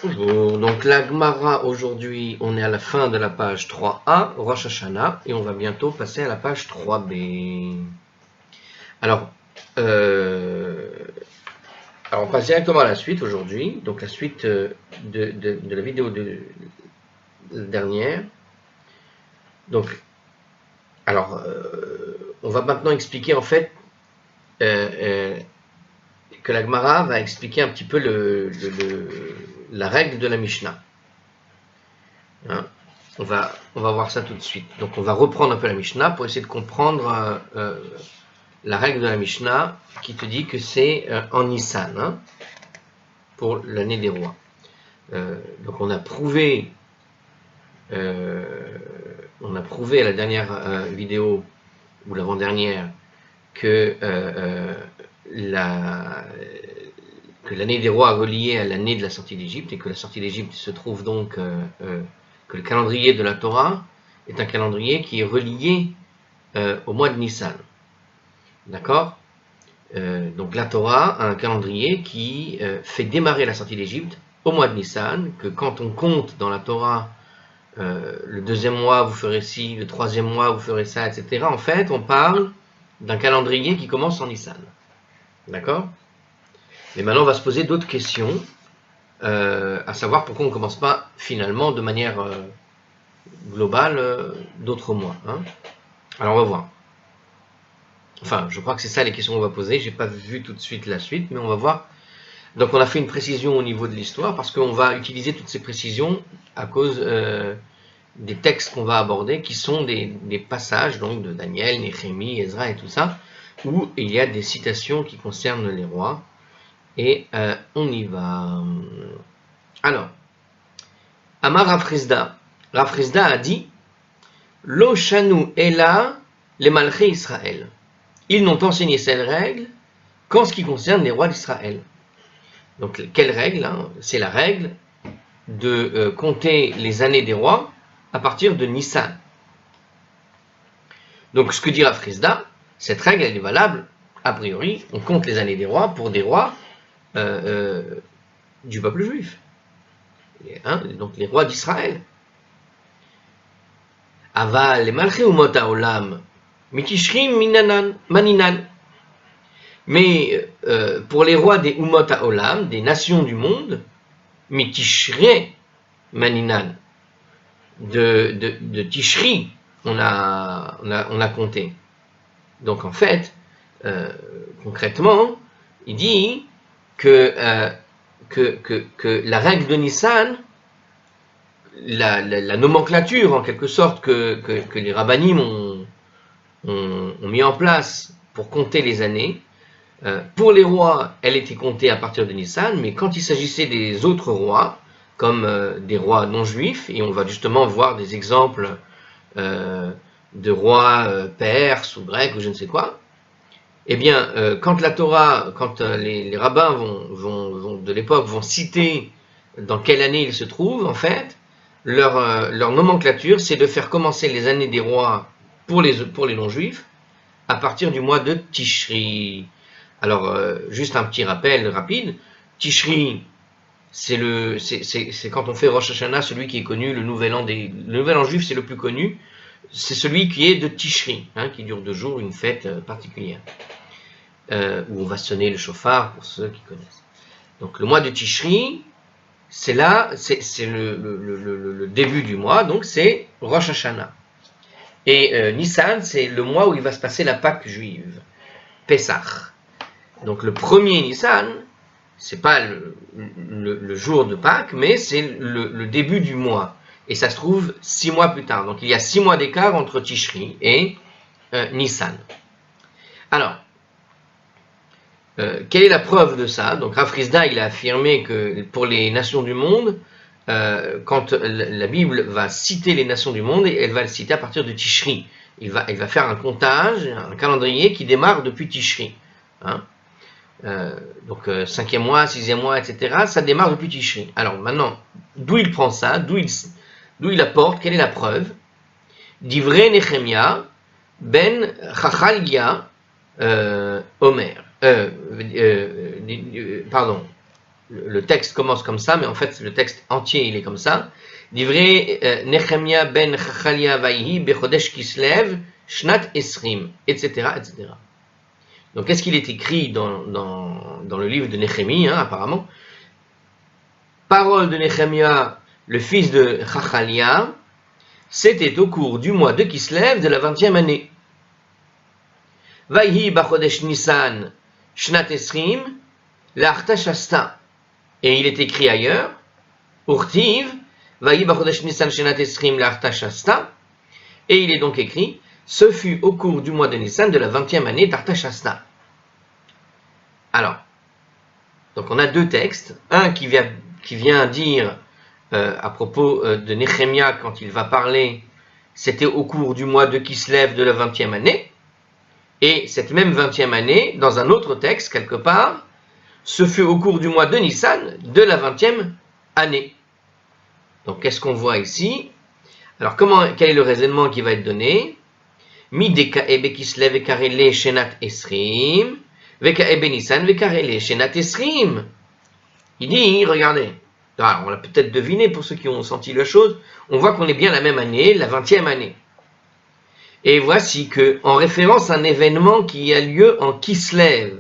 Bonjour, donc la Gemara aujourd'hui, on est à la fin de la page 3a, Rosh Hashanah, et on va bientôt passer à la page 3b. Alors, on passe directement à la suite aujourd'hui, donc la suite de la vidéo dernière. Donc, on va maintenant expliquer en fait que la Gemara va expliquer un petit peu la règle de la Mishnah. Hein, on va voir ça tout de suite. Donc on va reprendre un peu la Mishnah pour essayer de comprendre la règle de la Mishnah qui te dit que c'est en Nissan, hein, pour l'année des rois. Donc on a prouvé à la dernière vidéo ou l'avant-dernière que l'année des rois est reliée à l'année de la sortie d'Égypte et que la sortie d'Égypte se trouve donc que le calendrier de la Torah est un calendrier qui est relié au mois de Nissan. D'accord ? Donc la Torah a un calendrier qui fait démarrer la sortie d'Égypte au mois de Nissan, que quand on compte dans la Torah le deuxième mois vous ferez ci, le troisième mois vous ferez ça, etc. En fait, on parle d'un calendrier qui commence en Nissan. D'accord ? Mais maintenant, on va se poser d'autres questions, à savoir pourquoi on ne commence pas finalement de manière globale d'autres mois. Hein. Alors, on va voir. Enfin, je crois que c'est ça les questions qu'on va poser. Je n'ai pas vu tout de suite la suite, mais on va voir. Donc, on a fait une précision au niveau de l'histoire, parce qu'on va utiliser toutes ces précisions à cause des textes qu'on va aborder, qui sont des passages donc, de Daniel, Néhémie, Ezra et tout ça, où il y a des citations qui concernent les rois. Et on y va. Alors, Amar Rafrizda. Rafrizda a dit Lo shanu ela les malchés Israël. Ils n'ont enseigné cette règle qu'en ce qui concerne les rois d'Israël. Donc, quelle règle, hein? C'est la règle de compter les années des rois à partir de Nissan. Donc, ce que dit Rafrizda, cette règle, elle est valable. A priori, on compte les années des rois pour des rois du peuple juif, hein, donc les rois d'Israël. Aval les malchés umot haolam mitishrim maninan. Mais pour les rois des umot haolam, des nations du monde, mitishre maninan, de Tishri, on a compté. Donc en fait, concrètement, il dit que la règle de Nissan, la nomenclature en quelque sorte que les rabbinim ont mis en place pour compter les années, pour les rois, elle était comptée à partir de Nissan, mais quand il s'agissait des autres rois, comme des rois non juifs, et on va justement voir des exemples de rois perses ou grecs ou je ne sais quoi, eh bien, quand la Torah, quand les rabbins vont de l'époque vont citer dans quelle année ils se trouvent, en fait, leur nomenclature, c'est de faire commencer les années des rois pour les non-juifs à partir du mois de Tishri. Alors, juste un petit rappel rapide. Tishri, c'est quand on fait Rosh Hashanah, celui qui est connu, le nouvel an juif, c'est le plus connu. C'est celui qui est de Tishri, hein, qui dure 2 jours, une fête particulière. Où on va sonner le shofar pour ceux qui connaissent. Donc le mois de Tishri, c'est là, c'est le début du mois, donc c'est Rosh Hashanah. Et Nissan, c'est le mois où il va se passer la Pâque juive, Pessah. Donc le premier Nissan, c'est pas le jour de Pâques, mais c'est le début du mois. Et ça se trouve 6 mois plus tard. Donc il y a 6 mois d'écart entre Tishri et Nissan. Alors, quelle est la preuve de ça? Donc Rafrizda, il a affirmé que pour les nations du monde, quand la Bible va citer les nations du monde, elle va le citer à partir de Tishri. Elle va faire un comptage, un calendrier qui démarre depuis Tishri. Hein? Donc 5e mois, 6e mois, etc. Ça démarre depuis Tishri. Alors maintenant, d'où il prend ça? D'où il apporte? Quelle est la preuve? Divrei Nehemia ben Chachalia Omer. le texte commence comme ça, mais en fait le texte entier il est comme ça. Divrei Nechemia ben Chachalia vayhi bechodesh kislev shnat esrim, etc., etc. Donc qu'est-ce qu'il est écrit dans le livre de Néhémie, apparemment? Parole de Nechemia, le fils de Chachalia, c'était au cours du mois de Kislev de la 20e année. Vayhi bachodesh Nisan shnat esrim l'Arta Shasta. Et il est écrit ailleurs, Urtiv, Vayi Bachodesh Nisan Shenat Esrim l'Arta Shasta. Et il est donc écrit, ce fut au cours du mois de Nissan de la 20e année d'Arta Shasta. Alors, donc on a deux textes, un qui vient dire à propos de Néhémia quand il va parler, c'était au cours du mois de Kislev de la 20e année, et cette même 20e année, dans un autre texte quelque part, ce fut au cours du mois de Nissan de la 20e année. Donc, qu'est-ce qu'on voit ici? Alors, quel est le raisonnement qui va être donné? Midekaebe Kislev vekarele shenat esrim, vekaebe Nissan vekarele shenat esrim. Il dit, regardez, alors on l'a peut-être deviné pour ceux qui ont senti la chose, on voit qu'on est bien la même année, la 20e année. Et voici que, en référence à un événement qui a lieu en Kislev,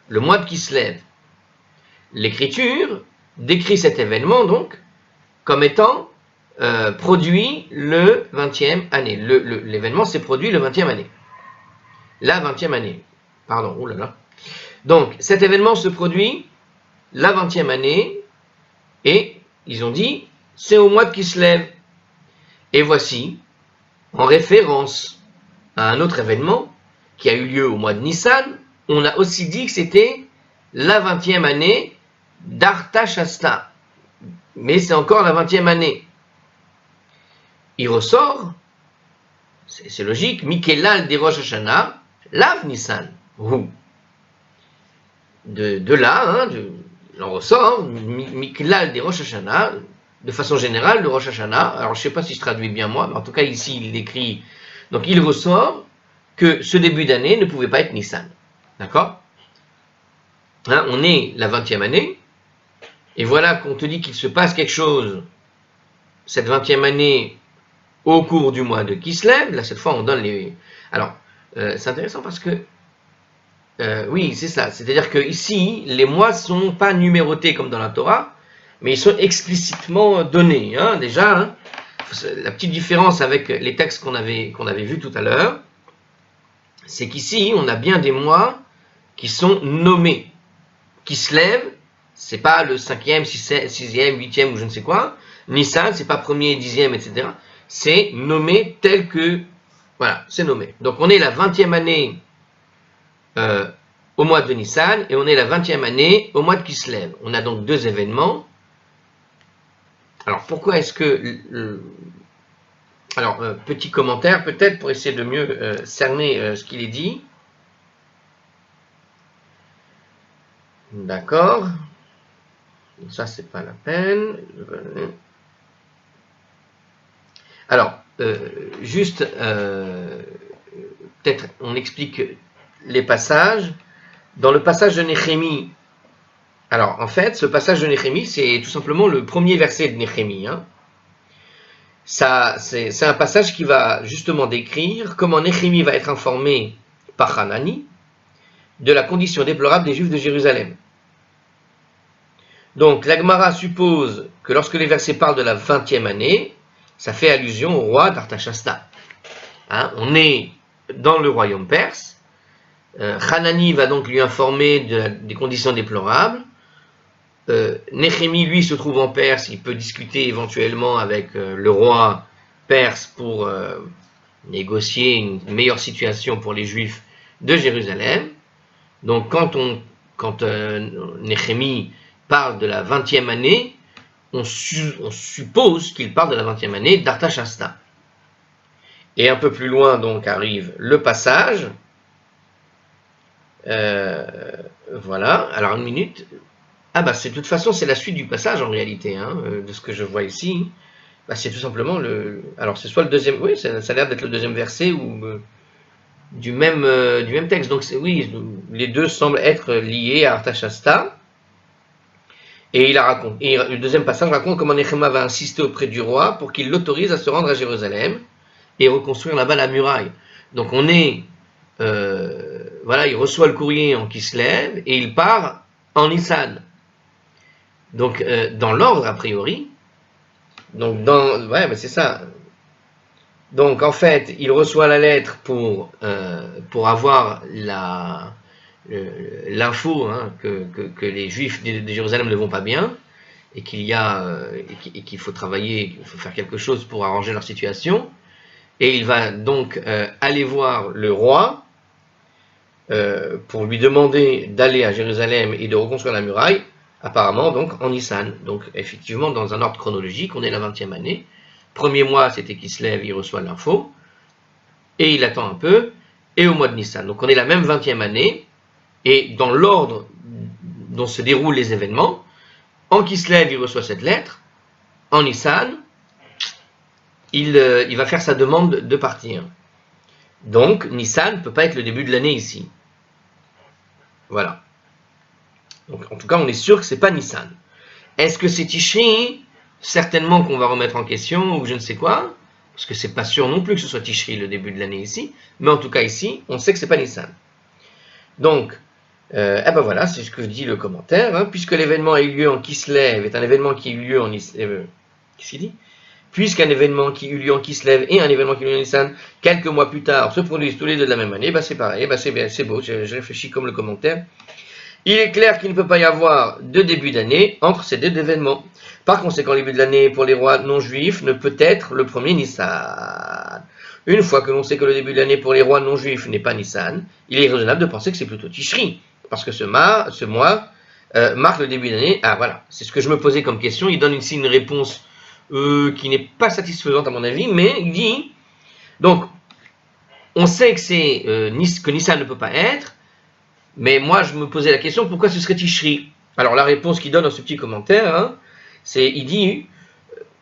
le mois de Kislev, l'écriture décrit cet événement donc comme étant produit le 20e année. L'événement s'est produit le 20e année. La 20e année. Pardon, oh là là. Donc cet événement se produit la 20e année et ils ont dit c'est au mois de Kislev. Et voici, en référence à un autre événement qui a eu lieu au mois de Nissan, on a aussi dit que c'était la 20e année d'Arta Shasta. Mais c'est encore la 20e année. Il ressort, c'est logique, Mikelal de Rosh Hashanah, Lav Nissan. De là, il en ressort, Mikelal de Rosh Hashanah, de façon générale, de Rosh Hashanah. Alors je ne sais pas si je traduis bien moi, mais en tout cas ici il écrit, donc il ressort que ce début d'année ne pouvait pas être Nissan. D'accord? On est la 20e année, et voilà qu'on te dit qu'il se passe quelque chose, cette 20e année, au cours du mois de Kislev. Là, cette fois, on donne les... Alors, c'est intéressant parce que... oui, c'est ça. C'est-à-dire que ici, les mois ne sont pas numérotés comme dans la Torah, mais ils sont explicitement donnés. Déjà, la petite différence avec les textes qu'on avait vus tout à l'heure, c'est qu'ici, on a bien des mois qui sont nommés. Kislev, c'est pas le 5e, 6e, 8e ou je ne sais quoi. Nissan, c'est pas 1er, 10e, etc. C'est nommé tel que... Voilà, c'est nommé. Donc on est la 20e année au mois de Nissan et on est la 20e année au mois de Kislev. On a donc deux événements. Alors pourquoi est-ce que... Alors, petit commentaire peut-être pour essayer de mieux cerner ce qu'il est dit. D'accord. Ça, c'est pas la peine. Alors, juste, peut-être on explique les passages. Dans le passage de Néhémie, alors en fait, ce passage de Néhémie, c'est tout simplement le premier verset de Néhémie. C'est un passage qui va justement décrire comment Néhémie va être informé par Hanani de la condition déplorable des Juifs de Jérusalem. Donc, la Gemara suppose que lorsque les versets parlent de la 20e année, ça fait allusion au roi d'Artashasta. On est dans le royaume perse. Hanani va donc lui informer des conditions déplorables. Néhémie, lui, se trouve en Perse. Il peut discuter éventuellement avec le roi perse pour négocier une meilleure situation pour les Juifs de Jérusalem. Donc, quand Néhémie parle de la 20e année, on suppose qu'il parle de la 20e année d'Artashasta. Et un peu plus loin, donc, arrive le passage. Voilà, alors une minute. De toute façon, c'est la suite du passage en réalité, de ce que je vois ici. C'est tout simplement alors, c'est soit le deuxième, oui, ça a l'air d'être le deuxième verset ou du même texte. Donc, oui, les deux semblent être liés à Artashasta. Et le deuxième passage raconte comment Nehemia va insister auprès du roi pour qu'il l'autorise à se rendre à Jérusalem et reconstruire là-bas la muraille. Donc on est, voilà, il reçoit le courrier en Kislev et il part en Nissan. Donc dans l'ordre a priori, donc ouais, mais c'est ça. Donc en fait, il reçoit la lettre pour avoir l'info hein, que les Juifs de Jérusalem ne vont pas bien et qu'il faut travailler, qu'il faut faire quelque chose pour arranger leur situation. Et il va donc aller voir le roi pour lui demander d'aller à Jérusalem et de reconstruire la muraille, apparemment donc en Nissan. Donc effectivement, dans un ordre chronologique, on est la 20e année. Premier mois, c'était Kislev, il reçoit l'info, et il attend un peu, et au mois de Nissan. Donc on est la même 20e année, et dans l'ordre dont se déroulent les événements, en Kislev, il reçoit cette lettre, en Nissan, il va faire sa demande de partir. Donc, Nissan ne peut pas être le début de l'année ici. Voilà. Donc, en tout cas, on est sûr que ce n'est pas Nissan. Est-ce que c'est Tishri? Certainement qu'on va remettre en question, ou je ne sais quoi, parce que c'est pas sûr non plus que ce soit Tishri le début de l'année ici, mais en tout cas ici, on sait que c'est pas Nissan. Donc, eh ben voilà, c'est ce que dit le commentaire, hein, puisque l'événement a eu lieu en Kislev, est un événement qui a eu lieu en qu'est-ce qu'il dit? Puisqu'un événement qui eut lieu en Kislev et un événement qui eut lieu en Nissan, quelques mois plus tard, se produisent tous les deux de la même année, bah c'est pareil, bah c'est beau, je réfléchis comme le commentaire. Il est clair qu'il ne peut pas y avoir de début d'année entre ces deux événements. Par conséquent, le début de l'année pour les rois non juifs ne peut être le premier Nissan. Une fois que l'on sait que le début de l'année pour les rois non juifs n'est pas Nissan, il est raisonnable de penser que c'est plutôt Tishri, parce que ce mois marque le début d'année. Ah voilà, c'est ce que je me posais comme question. Il donne ici une réponse qui n'est pas satisfaisante à mon avis, mais il dit, donc, on sait que que Nissan ne peut pas être, mais moi je me posais la question, pourquoi ce serait Tishri? Alors la réponse qu'il donne dans ce petit commentaire, hein, il dit,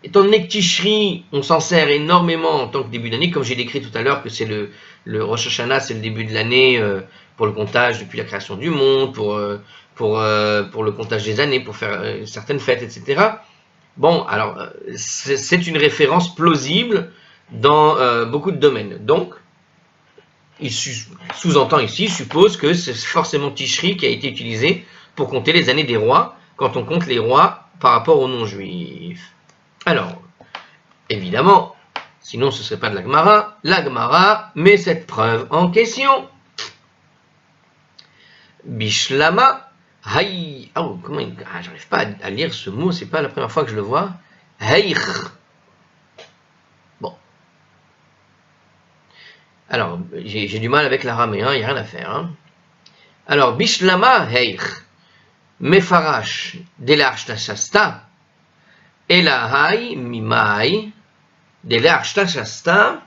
étant donné que Tishri, on s'en sert énormément en tant que début d'année, comme j'ai décrit tout à l'heure que c'est le Rosh Hashanah, c'est le début de l'année pour le comptage depuis la création du monde, pour le comptage des années, pour faire certaines fêtes, etc. Bon, alors, c'est une référence plausible dans beaucoup de domaines. Donc, il sous-entend ici, il suppose que c'est forcément Tishri qui a été utilisé pour compter les années des rois, quand on compte les rois par rapport aux non-juifs. Alors, évidemment, sinon ce ne serait pas de la Gemara met cette preuve en question. Bishlama. Hay, oh, j'arrive pas à lire ce mot, c'est pas la première fois que je le vois. Heich. Bon. Alors, j'ai du mal avec l'araméen, il n'y a rien à faire. Hein. Alors, Bishlama Heich. Mefarash Delarshta Shasta. Elahai Mimai. Delarshta Shasta.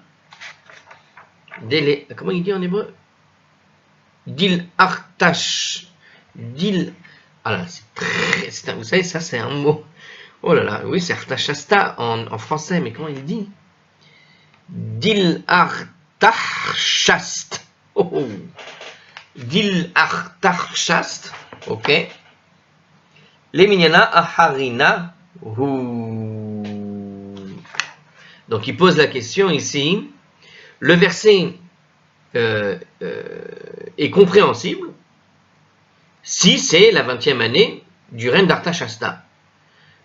Comment il dit en hébreu? Dil Artash. Alors, vous savez, ça c'est un mot. Oh là là, oui, c'est Artashasta en français, mais comment il dit? Dil Artashast. Oh, Dil Artashast. Ok. Les minyana aharina. Donc, il pose la question ici. Le verset est compréhensible si c'est la 20e année du règne d'Artashasta.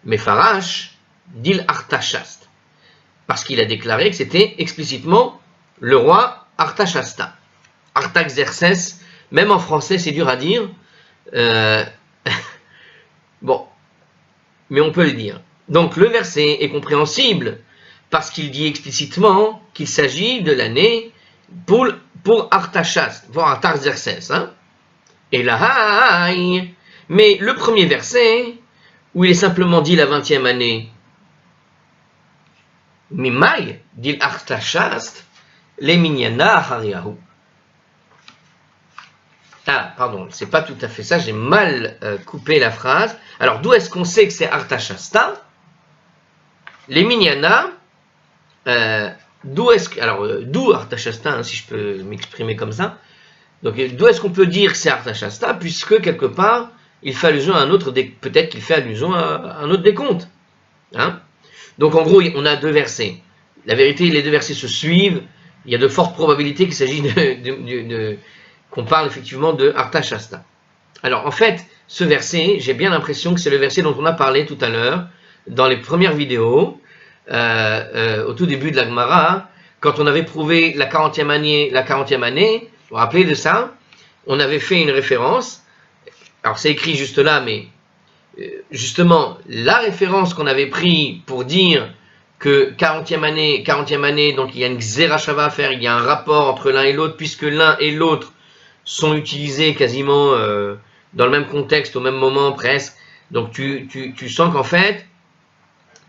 Mais Farash dit l'Artashast, parce qu'il a déclaré que c'était explicitement le roi Artashasta. Artaxerxès, même en français c'est dur à dire, bon, mais on peut le dire. Donc le verset est compréhensible, parce qu'il dit explicitement qu'il s'agit de l'année pour Artashast, voire Artaxerxès, hein. Et là, mais le premier verset, où il est simplement dit la 20e année, Mimai, dit Artashast, les minyana hariahu. Ah, pardon, c'est pas tout à fait ça, j'ai mal coupé la phrase. Alors, d'où est-ce qu'on sait que c'est Artashasta? Les minyana, d'où Artashasta, hein, si je peux m'exprimer comme ça. Donc, d'où est-ce qu'on peut dire que c'est Artashasta, puisque quelque part, il fait allusion à un autre, peut-être qu'il fait allusion à un autre décompte. Hein? Donc en gros, on a deux versets. La vérité, les deux versets se suivent. Il y a de fortes probabilités qu'il s'agit qu'on parle effectivement de Artashasta. Alors en fait, ce verset, j'ai bien l'impression que c'est le verset dont on a parlé tout à l'heure, dans les premières vidéos, au tout début de la Gemara, quand on avait prouvé la 40e année, vous vous rappelez de ça? On avait fait une référence, alors c'est écrit juste là, mais justement, la référence qu'on avait pris pour dire que 40e année, donc il y a une Xerashava à faire, il y a un rapport entre l'un et l'autre, puisque l'un et l'autre sont utilisés quasiment dans le même contexte, au même moment presque. Donc tu sens qu'en fait,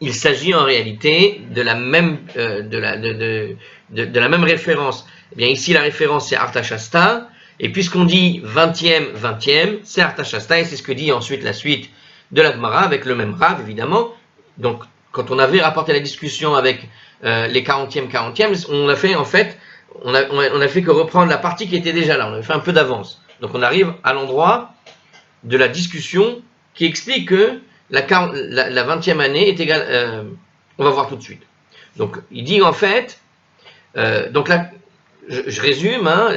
il s'agit en réalité de la même, de la même référence. Eh bien ici, la référence c'est Artashasta, et puisqu'on dit 20e, c'est Artashasta, et c'est ce que dit ensuite la suite de la Gemara, avec le même Rav évidemment. Donc quand on avait rapporté la discussion avec les 40e, on a fait en fait, on a fait que reprendre la partie qui était déjà là, on avait fait un peu d'avance. Donc on arrive à l'endroit de la discussion qui explique que la 20e année est égale, on va voir tout de suite. Donc il dit en fait, donc là, je résume, hein,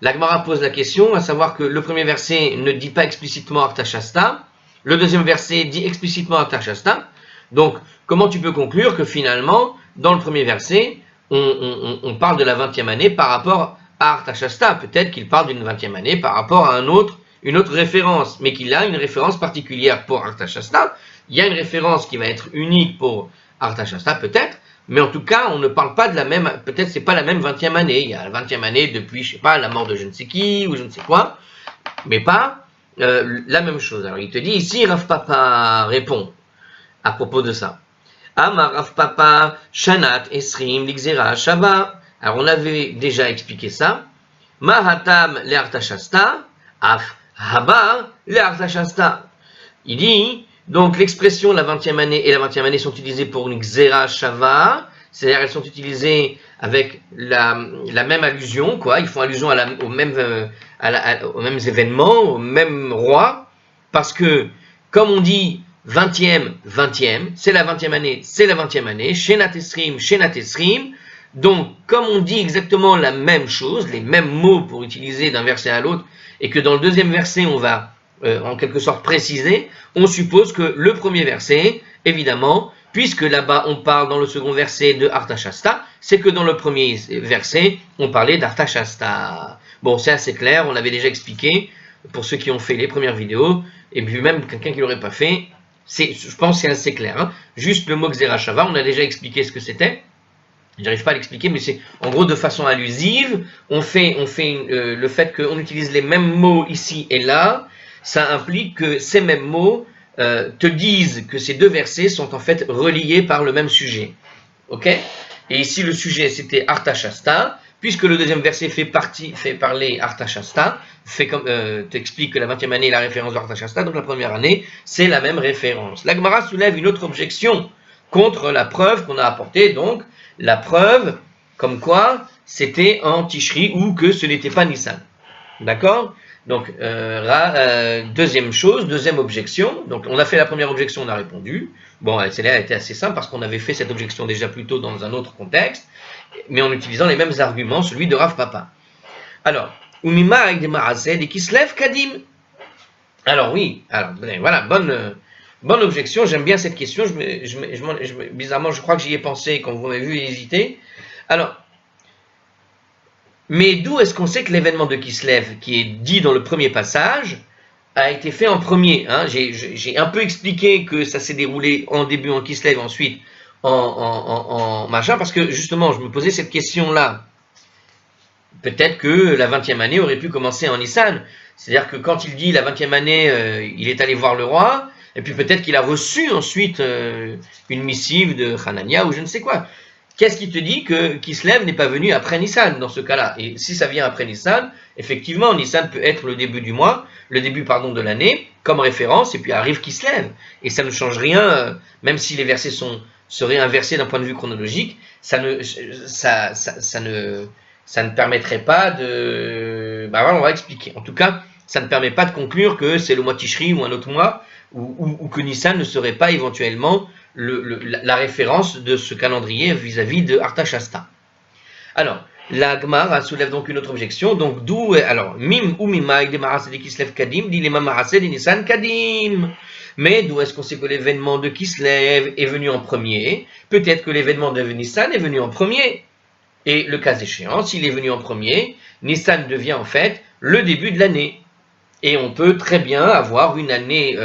la Gemara pose la question, à savoir que le premier verset ne dit pas explicitement Artashasta, le deuxième verset dit explicitement Artashasta. Donc, comment tu peux conclure que finalement, dans le premier verset, on parle de la 20e année par rapport à Artashasta? Peut-être qu'il parle d'une 20e année par rapport à une autre référence, mais qu'il a une référence particulière pour Artashasta. Il y a une référence qui va être unique pour Artashasta, peut-être, mais en tout cas, on ne parle pas de la même, peut-être c'est pas la même 20e année. Il y a la 20e année depuis, je sais pas, la mort de je ne sais qui, ou je ne sais quoi, mais pas la même chose. Alors il te dit ici, Rav Papa répond à propos de ça. Amar Rav Papa, Shanat, Esrim, Lixera, Shava. Alors on avait déjà expliqué ça. Mahatam le Artashasta, Af Haba le Artashasta. Il dit, donc l'expression la 20e année et la 20e année sont utilisées pour une Xera Shava, c'est-à-dire elles sont utilisées avec la même allusion, quoi. Ils font allusion aux mêmes événements, au même roi, parce que, comme on dit 20e, c'est la 20e année, c'est la 20e année, Shenat Esrim, donc comme on dit exactement la même chose, les mêmes mots pour utiliser d'un verset à l'autre, et que dans le deuxième verset on va en quelque sorte préciser, on suppose que le premier verset, évidemment, puisque là-bas on parle dans le second verset de Artashasta, c'est que dans le premier verset, on parlait d'Artashasta. Bon, c'est assez clair, on l'avait déjà expliqué, pour ceux qui ont fait les premières vidéos, et puis même quelqu'un qui ne l'aurait pas fait, je pense que c'est assez clair. Hein. Juste le mot Xerashava, on a déjà expliqué ce que c'était. J'arrive pas à l'expliquer, mais c'est en gros de façon allusive, on fait le fait qu'on utilise les mêmes mots ici et là, ça implique que ces mêmes mots te disent que ces deux versets sont en fait reliés par le même sujet. Ok? Et ici le sujet c'était Artashasta, puisque le deuxième verset fait parler Artashasta, t'explique que la 20e année est la référence d'Artashasta, donc la première année c'est la même référence. La Gemara soulève une autre objection contre la preuve qu'on a apportée, donc la preuve comme quoi c'était en Tishri ou que ce n'était pas Nissan. D'accord? Donc, deuxième objection. Donc, on a fait la première objection, on a répondu. Bon, celle-là a été assez simple parce qu'on avait fait cette objection déjà plus tôt dans un autre contexte, mais en utilisant les mêmes arguments, celui de Rav Papa. Alors, Umima avec des Marased et Kislev Kadim. Alors, oui, voilà, bonne objection. J'aime bien cette question. Bizarrement, je crois que j'y ai pensé quand vous m'avez vu hésiter. Alors, mais d'où est-ce qu'on sait que l'événement de Kislev, qui est dit dans le premier passage, a été fait en premier, hein? J'ai un peu expliqué que ça s'est déroulé en début en Kislev, ensuite en machin, parce que justement, je me posais cette question-là. Peut-être que la 20e année aurait pu commencer en Nissan. C'est-à-dire que quand il dit la 20e année, il est allé voir le roi, et puis peut-être qu'il a reçu ensuite une missive de Hanania ou je ne sais quoi. Qu'est-ce qui te dit que Kislev n'est pas venu après Nissan dans ce cas-là? Et si ça vient après Nissan, effectivement, Nissan peut être le début de l'année, comme référence, et puis arrive Kislev. Et ça ne change rien, même si les versets seraient inversés d'un point de vue chronologique, ça ne permettrait pas de... on va expliquer. En tout cas, ça ne permet pas de conclure que c'est le mois Tishri ou un autre mois, ou que Nissan ne serait pas éventuellement la référence de ce calendrier vis-à-vis de Artashasta. Alors, la Gemara soulève donc une autre objection. Donc, d'où, alors, mim ou mimaï de Marasé de Kislev Kadim, dit les Marasé de Nissan Kadim. Mais d'où est-ce qu'on sait que l'événement de Kislev est venu en premier? Peut-être que l'événement de Nissan est venu en premier. Et le cas échéant, s'il est venu en premier, Nissan devient en fait le début de l'année. Et on peut très bien avoir une année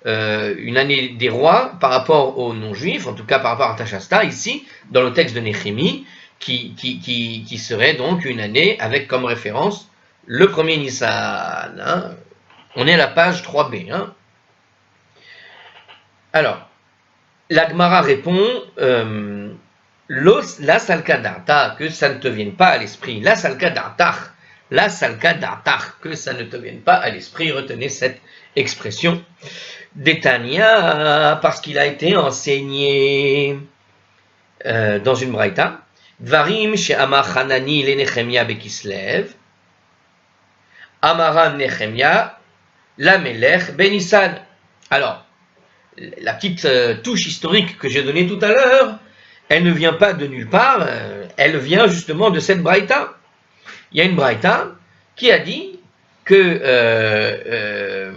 des rois par rapport aux non-juifs, en tout cas par rapport à Artashasta, ici, dans le texte de Néhémie, qui serait donc une année avec comme référence le premier Nissan. Hein. On est à la page 3b. Hein. Alors, la Gemara répond la salka d'artar, que ça ne te vienne pas à l'esprit. La salka d'artar, que ça ne te vienne pas à l'esprit. Retenez cette expression. D'Etania, parce qu'il a été enseigné dans une braïta. Dvarim she'amar Hanani le Nechemia bekislev. Amaran Nechemia la Melech benissan. Alors, la petite touche historique que j'ai donnée tout à l'heure, elle ne vient pas de nulle part, elle vient justement de cette braïta. Il y a une braïta qui a dit que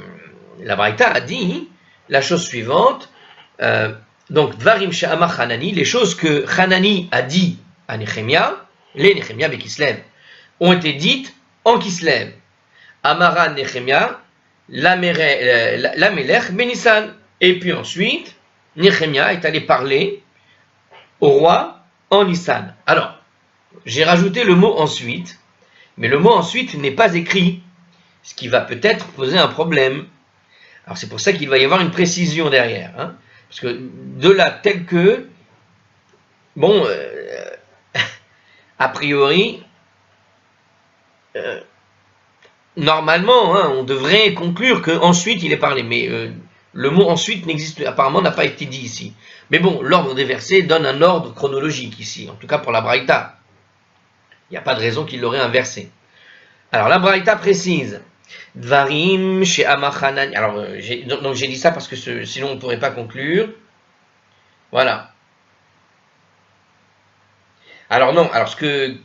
la braïta a dit la chose suivante. Donc, Dvarim she'amar Hanani, les choses que Hanani a dit à Nechemia, les Nechemia bekislev, ont été dites en Kislev. Amara Nechemia, la Melech benissan. Et puis ensuite, Nechemia est allé parler au roi en Nissan. Alors, j'ai rajouté le mot ensuite, mais le mot ensuite n'est pas écrit, ce qui va peut-être poser un problème. Alors c'est pour ça qu'il va y avoir une précision derrière. Hein, parce que de là, tel que, bon, a priori, normalement, hein, on devrait conclure qu'ensuite il est parlé, mais le mot ensuite apparemment n'a pas été dit ici. Mais bon, l'ordre des versets donne un ordre chronologique ici, en tout cas pour la braïta. Il n'y a pas de raison qu'il l'aurait inversé. Alors la braïta précise, Dvarim chez Amachanani. Alors donc j'ai dit ça parce que sinon on ne pourrait pas conclure. Voilà. Alors non, alors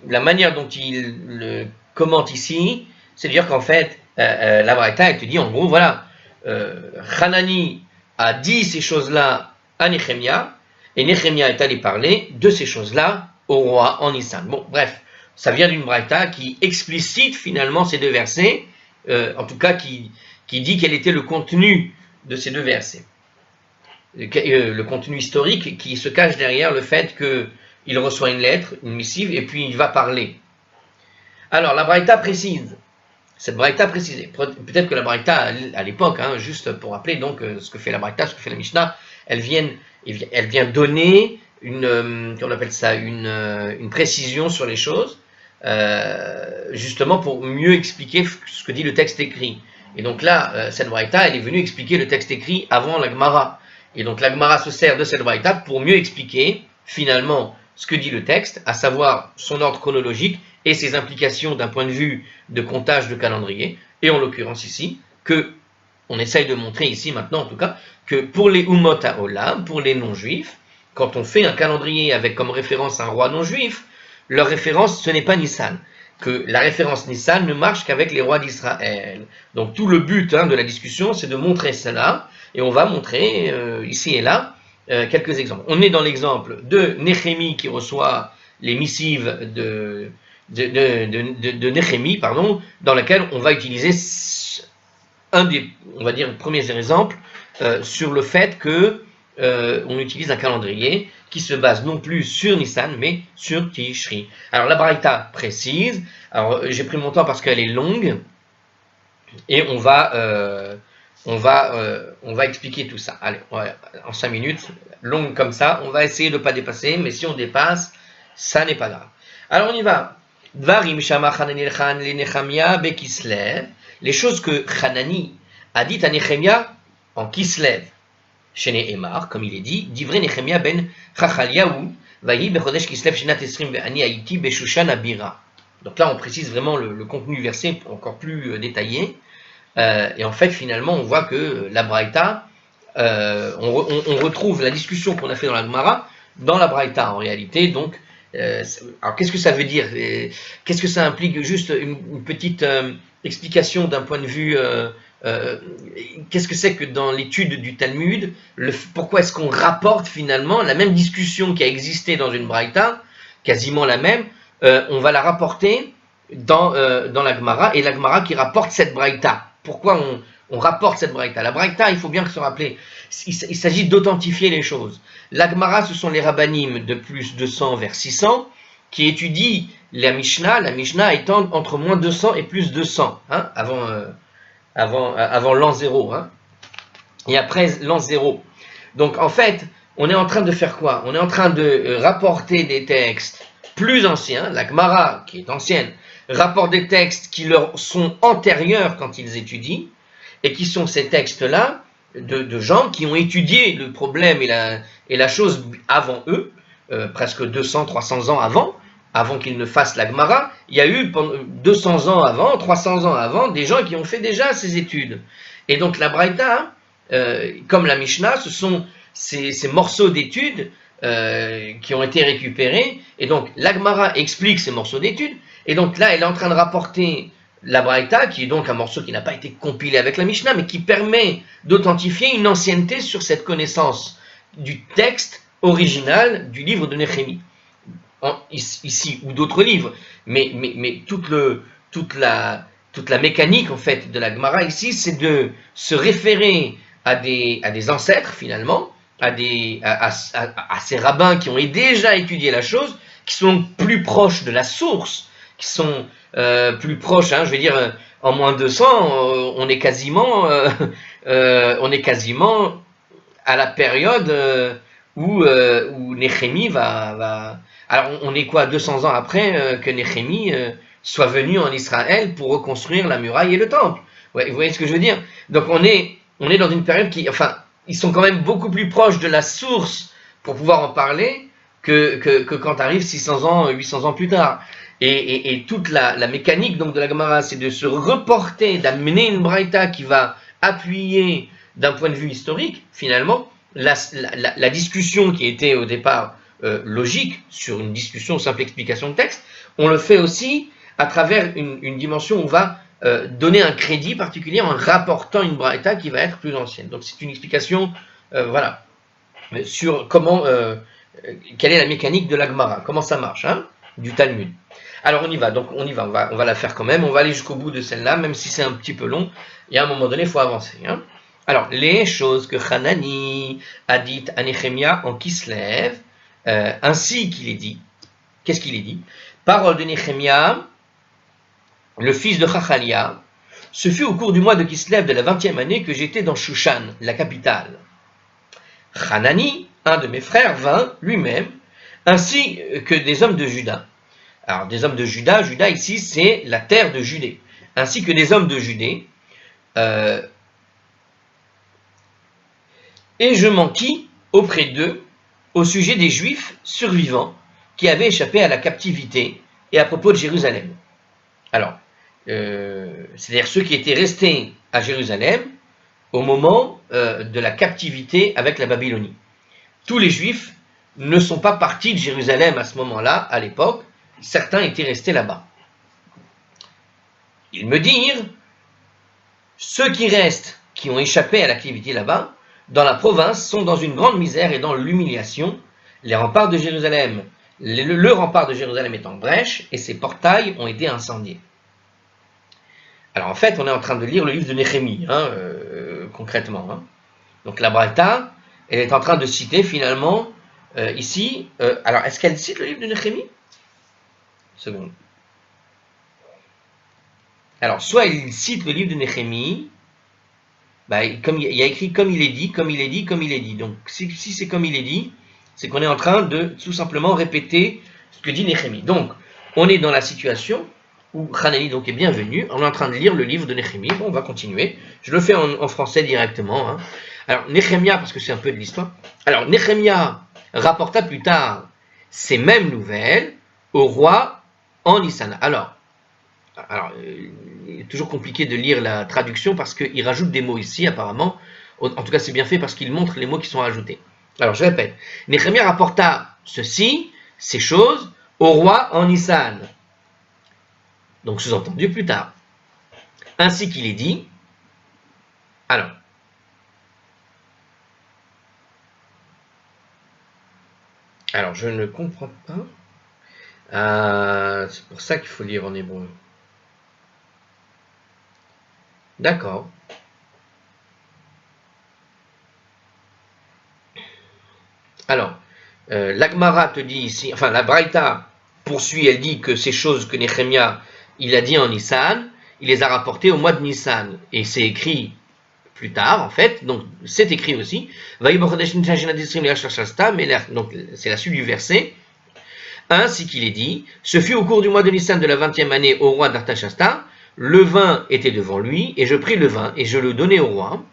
la manière dont il le commente ici, c'est de dire qu'en fait, la braïta, elle te dit en gros, voilà, Hanani a dit ces choses-là à Nechemia, et Nechemia est allé parler de ces choses-là au roi en Nissan. Bon, bref, ça vient d'une braïta qui explicite finalement ces deux versets, en tout cas qui dit quel était le contenu de ces deux versets. Le contenu historique qui se cache derrière le fait qu'il reçoit une lettre, une missive, et puis il va parler. Alors, la braïta précise. Cette braïta précisée. Peut-être que la braïta, à l'époque, hein, juste pour rappeler donc ce que fait la braïta, ce que fait la Mishnah, elle vient donner qu'on appelle ça, une précision sur les choses, justement pour mieux expliquer ce que dit le texte écrit. Et donc là, cette braïta, elle est venue expliquer le texte écrit avant la Gemara. Et donc la Gemara se sert de cette braïta pour mieux expliquer finalement ce que dit le texte, à savoir son ordre chronologique et ses implications d'un point de vue de comptage de calendrier, et en l'occurrence ici, on essaye de montrer ici maintenant en tout cas, que pour les Umot HaOlam, pour les non-juifs, quand on fait un calendrier avec comme référence un roi non-juif, leur référence ce n'est pas Nissan, que la référence Nissan ne marche qu'avec les rois d'Israël. Donc tout le but de la discussion c'est de montrer cela, et on va montrer ici et là quelques exemples. On est dans l'exemple de Néhémie qui reçoit les missives de Néhémie, dans lequel on va utiliser un des, on va dire, premiers exemples sur le fait que on utilise un calendrier qui se base non plus sur Nissan, mais sur Tishri. Alors la braïta précise, alors j'ai pris mon temps parce qu'elle est longue, et on va expliquer tout ça. Allez, en 5 minutes, longue comme ça, on va essayer de ne pas dépasser, mais si on dépasse, ça n'est pas grave. Alors on y va. Dvarim shama Hanani le Nechemia bekislev, les choses que Hanani a dites à Nechemia en Kislev, chez Nehemar, comme il est dit, divrei Nechemia ben Chachaliahu, vayi bechodesh Kislev shenat esrim ve'ani haïti beshushan abira. Donc là on précise vraiment le contenu versé encore plus détaillé. Et en fait, finalement, on voit que la Braïta, on retrouve la discussion qu'on a fait dans la Gemara dans la Braïta en réalité. Donc, alors qu'est-ce que ça veut dire? Qu'est-ce que ça implique? Juste une petite explication d'un point de vue. Qu'est-ce que c'est que dans l'étude du Talmud, pourquoi est-ce qu'on rapporte finalement la même discussion qui a existé dans une Braïta, quasiment la même, on va la rapporter dans la Gemara, et la Gemara qui rapporte cette Braïta. Pourquoi on rapporte cette Braïta? La Braïta, il faut bien se rappeler, il s'agit d'authentifier les choses. La Gemara, ce sont les rabbanim de plus 200 vers 600 qui étudient la Mishnah étant entre moins 200 et plus 200, hein, avant l'an 0, hein, et après l'an 0. Donc en fait, on est en train de faire quoi? On est en train de rapporter des textes plus anciens. La Gemara, qui est ancienne, rapporte des textes qui leur sont antérieurs quand ils étudient, et qui sont ces textes-là de gens qui ont étudié le problème et la chose avant eux, presque 200, 300 ans avant qu'ils ne fassent la Gemara. Il y a eu 200 ans avant, 300 ans avant, des gens qui ont fait déjà ces études. Et donc la Braïta, comme la Mishnah, ce sont ces morceaux d'études qui ont été récupérés, et donc la Gemara explique ces morceaux d'études, et donc là elle est en train de rapporter la Braïta, qui est donc un morceau qui n'a pas été compilé avec la Mishnah, mais qui permet d'authentifier une ancienneté sur cette connaissance du texte original du livre de Néhémie, ici, ou d'autres livres, mais toute la mécanique en fait de la Gemara ici, c'est de se référer à des ancêtres finalement, à ces rabbins qui ont déjà étudié la chose, qui sont plus proches de la source, qui sont plus proches, hein, je veux dire, en moins 200, on est quasiment à la période où Néhémie va. Alors on est quoi, 200 ans après que Néhémie soit venu en Israël pour reconstruire la muraille et le temple. Ouais, vous voyez ce que je veux dire? Donc on est dans une période qui, enfin, ils sont quand même beaucoup plus proches de la source pour pouvoir en parler que quand arrive 600 ans, 800 ans plus tard. Et toute la mécanique donc de la Gemara, c'est de se reporter, d'amener une Braïta qui va appuyer d'un point de vue historique, finalement, la discussion qui était au départ logique, sur une discussion simple explication de texte, on le fait aussi à travers une dimension où on va donner un crédit particulier en rapportant une Braïta qui va être plus ancienne. Donc c'est une explication, voilà, sur comment, quelle est la mécanique de la Gemara, comment ça marche, hein, du Talmud. Alors on y va, on va la faire quand même, on va aller jusqu'au bout de celle-là, même si c'est un petit peu long, et à un moment donné, il faut avancer. Hein. Alors, les choses que Hanani a dites à Néhémia en Kislev, ainsi qu'il est dit, qu'est-ce qu'il est dit? Parole de Néhémia, le fils de Chachalia, ce fut au cours du mois de Kislev de la 20e année que j'étais dans Shushan, la capitale. Hanani, un de mes frères, vint lui-même, ainsi que des hommes de Juda. Alors, des hommes de Juda, Juda ici, c'est la terre de Judée, ainsi que des hommes de Judée, et je m'enquis auprès d'eux au sujet des Juifs survivants qui avaient échappé à la captivité et à propos de Jérusalem. Alors, c'est-à-dire ceux qui étaient restés à Jérusalem au moment de la captivité avec la Babylonie. Tous les Juifs ne sont pas partis de Jérusalem à ce moment-là, à l'époque. Certains étaient restés là-bas. Ils me dirent, ceux qui restent, qui ont échappé à l'activité là-bas, dans la province, sont dans une grande misère et dans l'humiliation. Les remparts de Jérusalem, le rempart de Jérusalem est en brèche et ses portails ont été incendiés. Alors en fait, on est en train de lire le livre de Néhémie, hein, concrètement. Hein. Donc la Braïta, elle est en train de citer finalement, ici, alors est-ce qu'elle cite le livre de Néhémie? Seconde. Alors, soit il cite le livre de Néhémie, comme il y a écrit comme il est dit, comme il est dit, comme il est dit. Donc, si c'est comme il est dit, c'est qu'on est en train de tout simplement répéter ce que dit Néhémie. Donc, on est dans la situation où Hanani donc est bienvenu, on est en train de lire le livre de Néhémie. Bon, on va continuer. Je le fais en français directement. Hein. Alors, Néhémia, parce que c'est un peu de l'histoire. Alors, Néhémia rapporta plus tard ces mêmes nouvelles au roi en Nissan. Alors est toujours compliqué de lire la traduction parce qu'il rajoute des mots ici, apparemment. En tout cas, c'est bien fait parce qu'il montre les mots qui sont rajoutés. Alors, je répète. Néhémie rapporta ceci, ces choses, au roi en Nissan. Donc, sous-entendu plus tard. Ainsi qu'il est dit. Alors, je ne comprends pas. C'est pour ça qu'il faut lire en hébreu. D'accord. Alors, l'Agmara te dit ici, enfin la Braïta poursuit, elle dit que ces choses que Néhémia, il a dit en Nissan, il les a rapportées au mois de Nissan. Et c'est écrit plus tard, en fait, donc c'est écrit aussi. Donc c'est la suite du verset. Ainsi qu'il est dit, ce fut au cours du mois de Nissan de la 20e année au roi d'Artashasta, le vin était devant lui, et je pris le vin, et je le donnai au roi,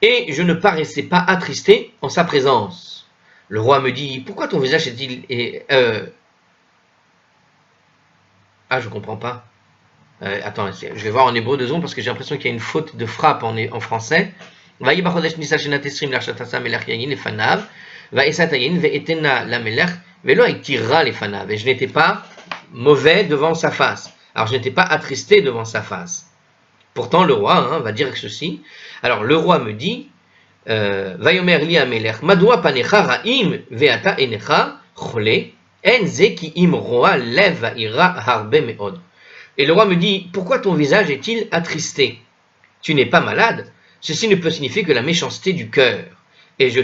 et je ne paraissais pas attristé en sa présence. Le roi me dit, pourquoi ton visage est-il... Ah, je comprends pas. Attends, je vais voir en hébreu 2 secondes, parce que j'ai l'impression qu'il y a une faute de frappe en français. Et je n'étais pas mauvais devant sa face. Alors, je n'étais pas attristé devant sa face. Pourtant, le roi va dire ceci. Alors, le roi me dit, Vayomer li amelech, madua panecha ra'im ve'ata enecha chole, en ze ki im roa lev va'ira harbe me'od. Et le roi me dit, pourquoi ton visage est-il attristé? Tu n'es pas malade. Ceci ne peut signifier que la méchanceté du cœur. Et je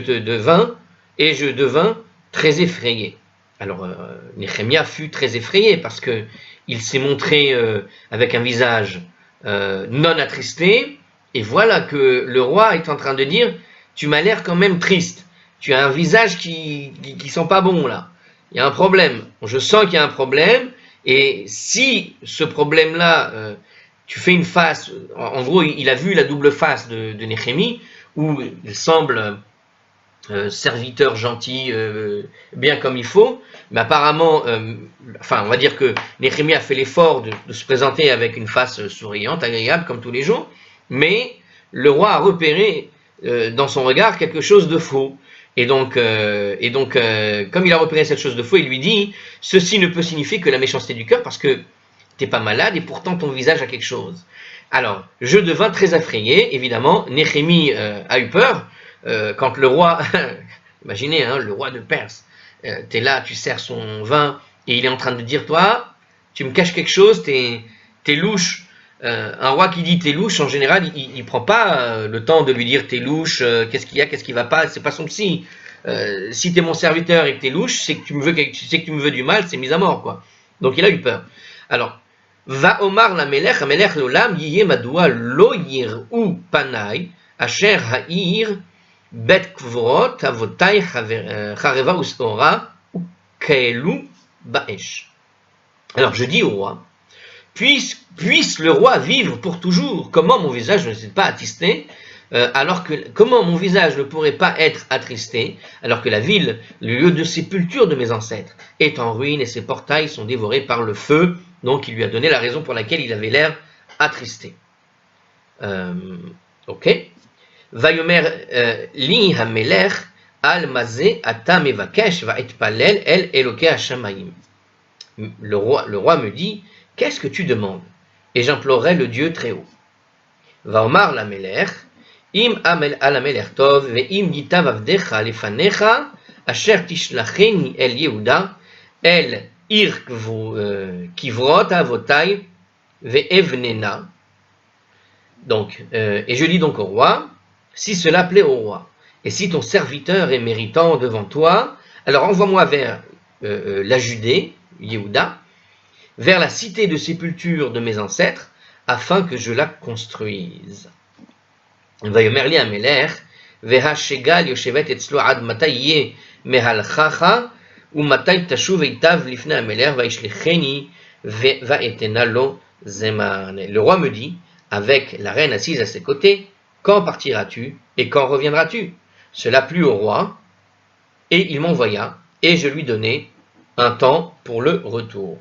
devins très effrayé. Alors, Néhémia fut très effrayé parce que il s'est montré avec un visage non attristé. Et voilà que le roi est en train de dire, tu m'as l'air quand même triste. Tu as un visage qui sent pas bon là. Il y a un problème. Je sens qu'il y a un problème. Et si ce problème-là, tu fais une face, en gros, il a vu la double face de Néhémie, où il semble serviteur gentil, bien comme il faut, mais apparemment, on va dire que Néhémie a fait l'effort de se présenter avec une face souriante, agréable, comme tous les jours, mais le roi a repéré dans son regard quelque chose de faux. Et donc, comme il a repéré cette chose de faux, il lui dit, ceci ne peut signifier que la méchanceté du cœur, parce que tu n'es pas malade et pourtant ton visage a quelque chose. Alors, je devins très effrayé, évidemment, Néhémie a eu peur, quand le roi, imaginez, le roi de Perse, tu es là, tu sers son vin, et il est en train de dire, toi, tu me caches quelque chose, t'es louche. Un roi qui dit t'es louche, en général, il prend pas le temps de lui dire t'es louche, qu'est-ce qu'il y a, qu'est-ce qui va pas, c'est pas son psy. Si t'es mon serviteur et que t'es louche, c'est que tu me veux du mal, c'est mise à mort, quoi. Donc il a eu peur. Alors, va omar la melech, amelech l'olam, yiye madoua lo yir'u panai, asher ha'ir, bet kvorot, avotai chareva usora, kaelu ba'esh. Alors je dis au roi, puisse le roi vivre pour toujours. Comment mon visage ne s'est pas attristé, comment mon visage ne pourrait pas être attristé, alors que la ville, le lieu de sépulture de mes ancêtres, est en ruine et ses portails sont dévorés par le feu. Donc il lui a donné la raison pour laquelle il avait l'air attristé. Ok. Vayomer li hamelech al mazé ata mevakesh va etpalel el eloke hashamayim. Le roi me dit, qu'est-ce que tu demandes? Et j'implorerai le Dieu très haut. Vaomar la melech, im amel ala melech tov, ve im gitav avdecha lefanecha, asher tishlacheni el Yehuda, el ir kivrot avotai, ve evnena. Donc, et je dis donc au roi, si cela plaît au roi, et si ton serviteur est méritant devant toi, alors envoie-moi vers la Judée, Yehuda, vers la cité de sépulture de mes ancêtres, afin que je la construise. Vayomer li amelech, vehashegal yoshevet etzlo ad matay yeh mehalchacha, ou matay tashuv eitav lifne amelech, vaishlicheni, vaetena lo zeman. Le roi me dit, avec la reine assise à ses côtés, quand partiras-tu et quand reviendras-tu? Cela plut au roi, et il m'envoya, et je lui donnai un temps pour le retour.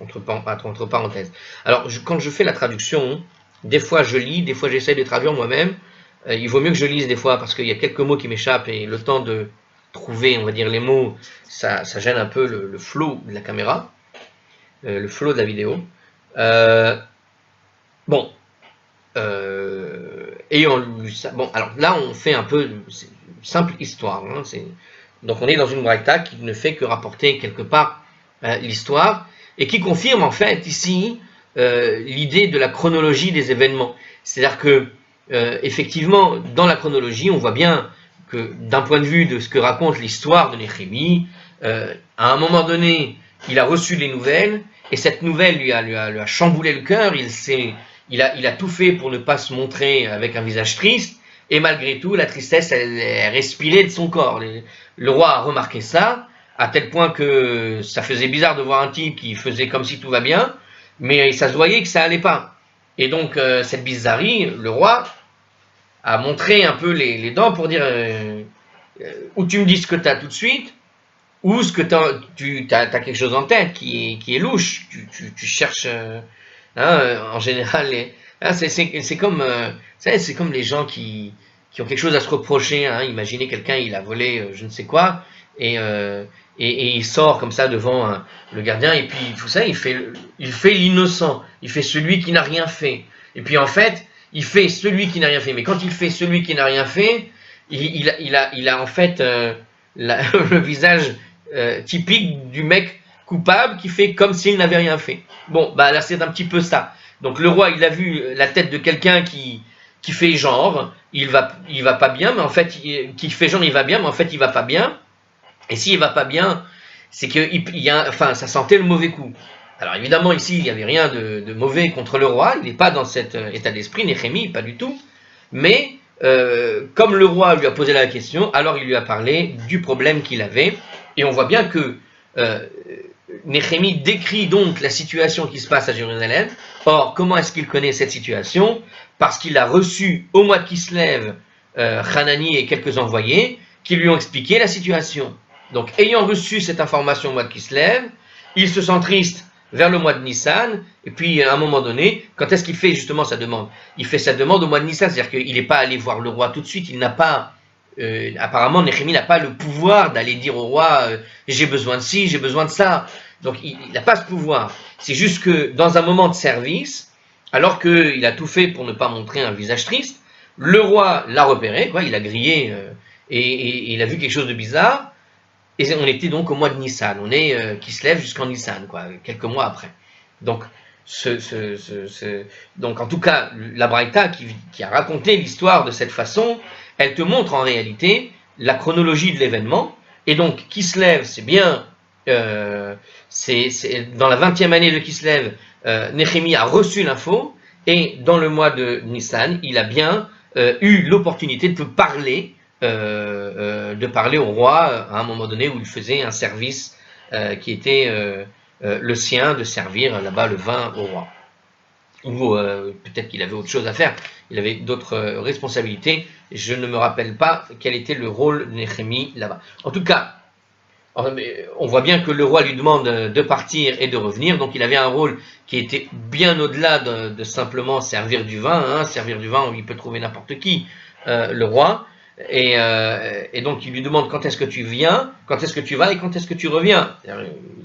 entre parenthèses. Alors, quand je fais la traduction, des fois je lis, des fois j'essaie de traduire moi-même. Il vaut mieux que je lise des fois parce qu'il y a quelques mots qui m'échappent et le temps de trouver, on va dire, les mots, ça gêne un peu le flow de la caméra, le flow de la vidéo. Ayant lu ça, bon, alors là on fait un peu une simple histoire. Hein, donc on est dans une braïta qui ne fait que rapporter quelque part l'histoire et qui confirme en fait ici l'idée de la chronologie des événements. C'est-à-dire que effectivement dans la chronologie on voit bien que d'un point de vue de ce que raconte l'histoire de Néhémie, à un moment donné il a reçu les nouvelles et cette nouvelle lui a chamboulé le cœur. Il a tout fait pour ne pas se montrer avec un visage triste, et malgré tout, la tristesse, elle respirait de son corps. Le roi a remarqué ça, à tel point que ça faisait bizarre de voir un type qui faisait comme si tout va bien, mais ça se voyait que ça allait pas. Et donc, cette bizarrerie, le roi a montré un peu les dents pour dire ou tu me dis ce que tu as tout de suite, ou ce que tu as quelque chose en tête qui est louche, tu cherches... en général, c'est comme, c'est comme les gens qui ont quelque chose à se reprocher. Hein. Imaginez quelqu'un, il a volé je ne sais quoi, et il sort comme ça devant le gardien, et puis tout ça, il fait l'innocent, il fait celui qui n'a rien fait. Et puis en fait, il fait celui qui n'a rien fait. Mais quand il fait celui qui n'a rien fait, il a en fait le visage typique du mec coupable qui fait comme s'il n'avait rien fait. Bon, bah là c'est un petit peu ça. Donc le roi, il a vu la tête de quelqu'un qui fait genre, il va pas bien, mais en fait, qui fait genre il va bien, mais en fait il va pas bien. Et s'il va pas bien, c'est que ça sentait le mauvais coup. Alors évidemment ici il n'y avait rien de mauvais contre le roi, il n'est pas dans cet état d'esprit, Néhémie, pas du tout. Mais comme le roi lui a posé la question, alors il lui a parlé du problème qu'il avait, et on voit bien que Néhémie décrit donc la situation qui se passe à Jérusalem. Or, comment est-ce qu'il connaît cette situation? Parce qu'il a reçu au mois de Kislev Hanani et quelques envoyés qui lui ont expliqué la situation. Donc, ayant reçu cette information au mois de Kislev, il se sent triste vers le mois de Nissan, et puis à un moment donné, quand est-ce qu'il fait justement sa demande? Il fait sa demande au mois de Nissan, c'est-à-dire qu'il n'est pas allé voir le roi tout de suite, il n'a pas... apparemment, Néhémie n'a pas le pouvoir d'aller dire au roi j'ai besoin de ci, j'ai besoin de ça. Donc, il n'a pas ce pouvoir. C'est juste que dans un moment de service, alors qu'il a tout fait pour ne pas montrer un visage triste, le roi l'a repéré, quoi, il a grillé et il a vu quelque chose de bizarre. Et on était donc au mois de Nissan. On est qui se lève jusqu'en Nissan, quoi, quelques mois après. Donc, donc en tout cas, la Braïta qui a raconté l'histoire de cette façon, elle te montre en réalité la chronologie de l'événement. Et donc, Kislev, c'est bien, c'est dans la 20e année de Kislev, Néhémie a reçu l'info, et dans le mois de Nissan, il a bien eu l'opportunité de parler au roi à un moment donné où il faisait un service qui était le sien, de servir là-bas le vin au roi. Ou peut-être qu'il avait autre chose à faire, il avait d'autres responsabilités, je ne me rappelle pas quel était le rôle de Néhémie là-bas. En tout cas, on voit bien que le roi lui demande de partir et de revenir, donc il avait un rôle qui était bien au-delà de simplement servir du vin, hein. Servir du vin, il peut trouver n'importe qui, le roi, et donc il lui demande quand est-ce que tu viens, quand est-ce que tu vas et quand est-ce que tu reviens.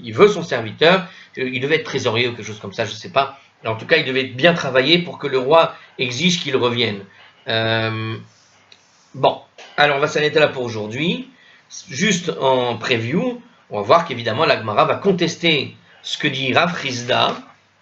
Il veut son serviteur, il devait être trésorier ou quelque chose comme ça, je ne sais pas. En tout cas, il devait bien travailler pour que le roi exige qu'il revienne. Bon, alors on va s'arrêter là pour aujourd'hui. Juste en preview, on va voir qu'évidemment la Gemara va contester ce que dit Rav Chizda,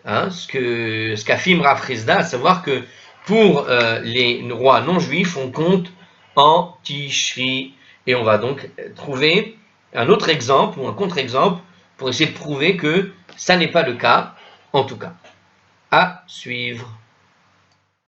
hein, ce qu'affirme Rav Chizda, à savoir que pour les rois non juifs, on compte en Tishri. Et on va donc trouver un autre exemple ou un contre-exemple pour essayer de prouver que ça n'est pas le cas, en tout cas. À suivre.